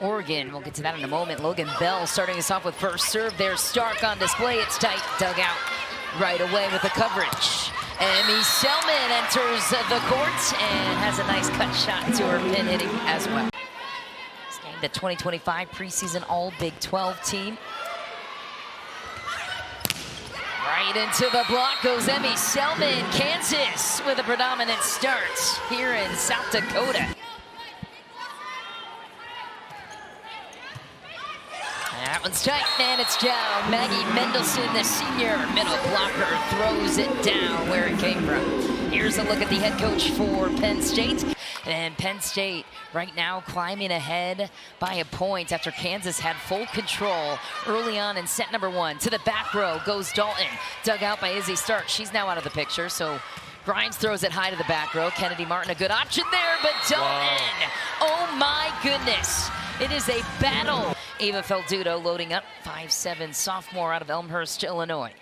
Oregon. We'll get to that in a moment. Logan Bell starting us off with first serve. There's Stark on display. It's tight, dug out right away with the coverage. Emmy Selman enters the court and has a nice cut shot to her pin hitting as well. It's named the 2025 preseason All Big 12 team. Right into the block goes Emmy Selman. Kansas with a predominant start here in South Dakota. That one's tight, and it's down. Maggie Mendelson, the senior middle blocker, throws it down where it came from. Here's a look at the head coach for Penn State. And Penn State right now climbing ahead by a point after Kansas had full control early on in set number 1. To the back row goes Dalton, dug out by Izzy Stark. She's now out of the picture, so Grimes throws it high to the back row. Kennedy Martin, a good option there, but Dalton, oh my goodness. It is a battle. Ava Felduto loading up, 5'7" sophomore out of Elmhurst, Illinois.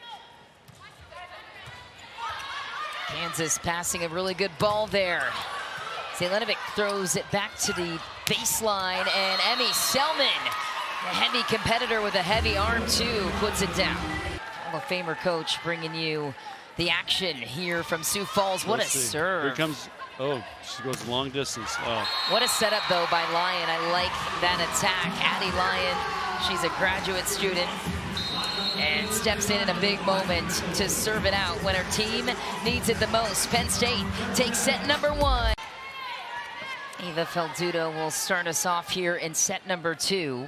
Kansas passing a really good ball there. Zelenovic throws it back to the baseline, and Emmy Selman, the heavy competitor with a heavy arm too, puts it down. Hall of Famer coach bringing you the action here from Sioux Falls. What a serve. Here comes, oh, she goes long distance. Oh. What a setup though by Lyon. I like that attack. Addie Lyon, she's a graduate student and steps in a big moment to serve it out when her team needs it the most. Penn State takes set number 1. Ava Felduto will start us off here in set number 2.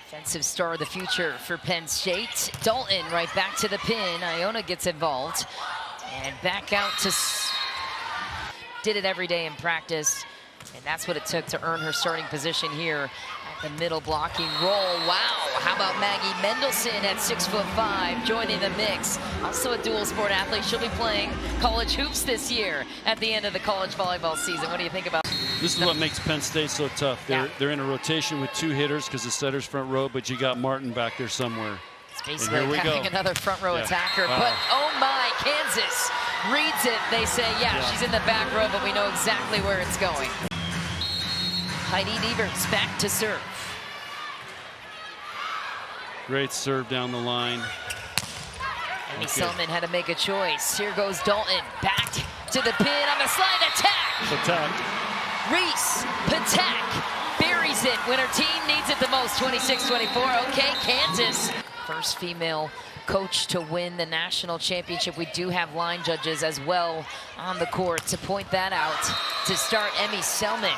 Defensive star of the future for Penn State. Dalton right back to the pin. Iona gets involved. And back out to... Did it every day in practice. And that's what it took to earn her starting position here at the middle blocking role. Wow, how about Maggie Mendelson at 6'5", joining the mix. Also a dual sport athlete. She'll be playing college hoops this year at the end of the college volleyball season. What do you think about this? Is what makes Penn State so tough. They're in a rotation with 2 hitters because the setter's front row, but you got Martin back there somewhere. It's basically like having another front row attacker. Wow. But oh my, Kansas reads it. They say, yeah, she's in the back row, but we know exactly where it's going. Heidi Nevers back to serve. Great serve down the line. Emmy Selman had to make a choice. Here goes Dalton back to the pin on the slide attack. Reese Patak buries it when her team needs it the most. 26-24. Okay, Kansas. First female coach to win the national championship. We do have line judges as well on the court to point that out. To start, Emmy Selman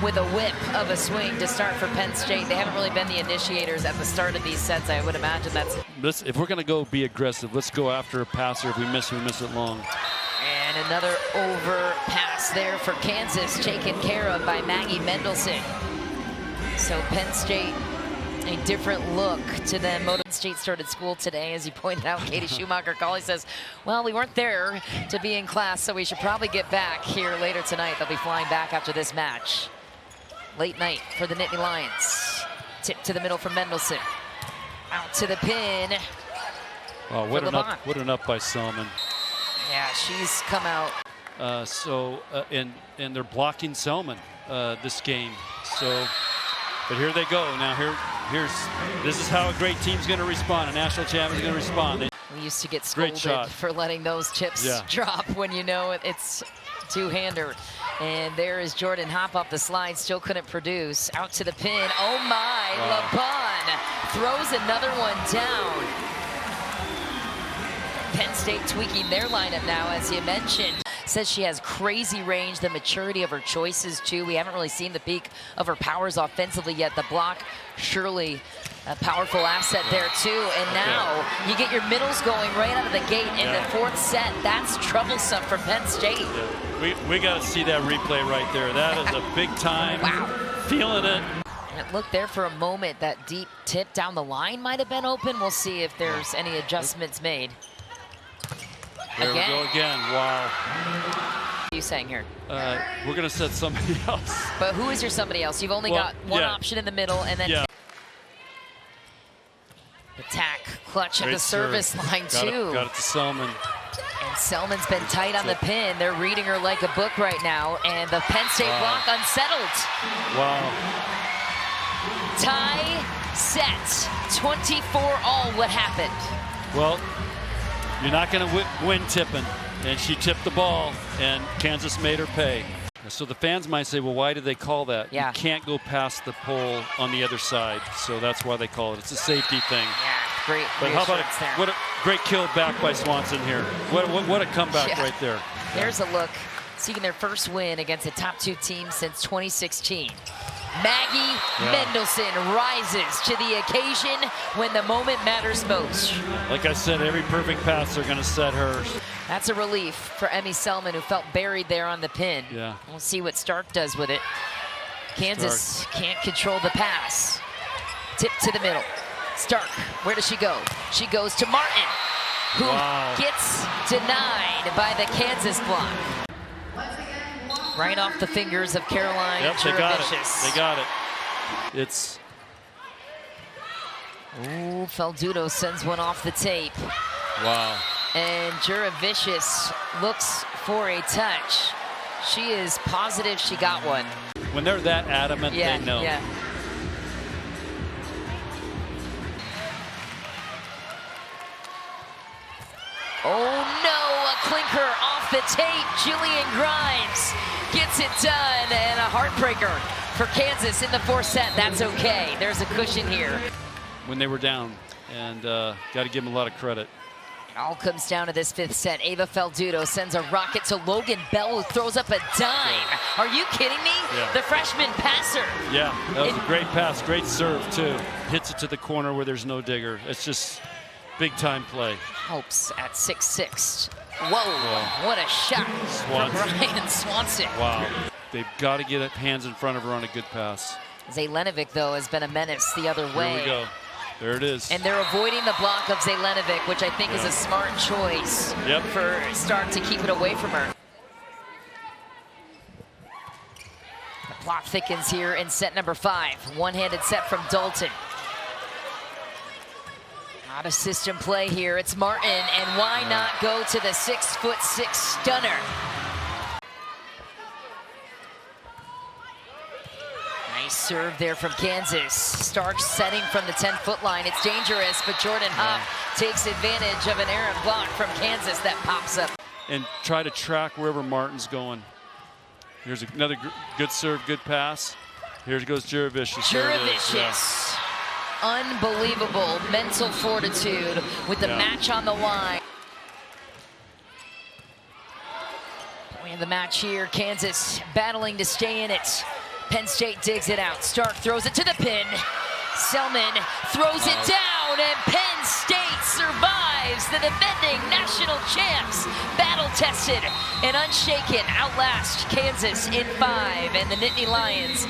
with a whip of a swing to start for Penn State. They haven't really been the initiators at the start of these sets. I would imagine that's... If we're going to go be aggressive, let's go after a passer. If we miss it long. And another over pass there for Kansas, taken care of by Maggie Mendelson. So Penn State, a different look to them. Penn State started school today, as you pointed out. Katie Schumacher-Colley says, well, we weren't there to be in class, so we should probably get back here later tonight. They'll be flying back after this match. Late night for the Nittany Lions. Tip to the middle from Mendelson. Out to the pin. Oh, what an up by Selman. Yeah, she's come out. And they're blocking Selman this game. So, but here they go. Now this is how a great team's going to respond. A national champion's going to respond. We used to get scolded for letting those chips drop when you know it's two-hander. And there is Jordan Hopp off the slide, still couldn't produce. Out to the pin. Oh my, LeBon throws another one down. Penn State tweaking their lineup now, as you mentioned. Says she has crazy range, the maturity of her choices too. We haven't really seen the peak of her powers offensively yet. The block, surely a powerful asset there too. And now you get your middles going right out of the gate in the 4th set. That's troublesome for Penn State. Yeah. We got to see that replay right there. That is a big time. Wow. Feeling it. And look there for a moment. That deep tip down the line might have been open. We'll see if there's any adjustments made. There we go again. Wow. What are you saying here? We're going to set somebody else. But who is your somebody else? You've only got one option in the middle, and then attack clutch at the service line too. Got it to Selman. And Selman's been tight on the pin. They're reading her like a book right now, and the Penn State block unsettled. Wow. tie set, 24-all. What happened? Well, you're not going to win tipping. And she tipped the ball, and Kansas made her pay. So the fans might say, well, why did they call that? Yeah. You can't go past the pole on the other side, so that's why they call it. It's a safety thing. Yeah, great. But how about there. what a great kill back by Swanson here. What a comeback right there. There's a look, seeking their first win against a top 2 team since 2016. Maggie Mendelson rises to the occasion when the moment matters most. Like I said, every perfect pass they're going to set hers. That's a relief for Emmy Selman, who felt buried there on the pin. Yeah. We'll see what Stark does with it. Kansas can't control the pass. Tip to the middle. Stark, where does she go? She goes to Martin, who gets denied by the Kansas block. Right off the fingers of Caroline. Yep, they got it. They got it. It's. Ooh, Felduto sends one off the tape. Wow. And Juravicious looks for a touch. She is positive she got one. When they're that adamant, they know. Yeah. Oh no, a clinker off the tape. Jillian Grimes gets it done, and a heartbreaker for Kansas in the 4th set. That's okay. There's a cushion here. When they were down, and got to give them a lot of credit. It all comes down to this 5th set. Ava Felduto sends a rocket to Logan Bell, who throws up a dime. Are you kidding me? Yeah. The freshman passer. Yeah, that was a great pass, great serve too. Hits it to the corner where there's no digger. It's just big time play. Helps at 6'6". Whoa, what a shot from Ryan Swanson. Wow, they've got to get hands in front of her on a good pass. Zelenovic, though, has been a menace the other way. Here we go. There it is. And they're avoiding the block of Zelenovic, which I think is a smart choice for Stark to keep it away from her. The plot thickens here in set number 5. One-handed set from Dalton. Not a system play here. It's Martin, and why not go to the 6'6" stunner? Nice serve there from Kansas. Stark setting from the 10-foot line. It's dangerous, but Jordan Hopp takes advantage of an errant block from Kansas that pops up. And try to track wherever Martin's going. Here's another good serve, good pass. Here goes Juravicious. Juravicious. Unbelievable mental fortitude with the match on the line. We have the match here. Kansas battling to stay in it. Penn State digs it out. Stark throws it to the pin. Selman throws it down, and Penn State survives. The defending national champs, battle-tested and unshaken, outlast Kansas in 5, and the Nittany Lions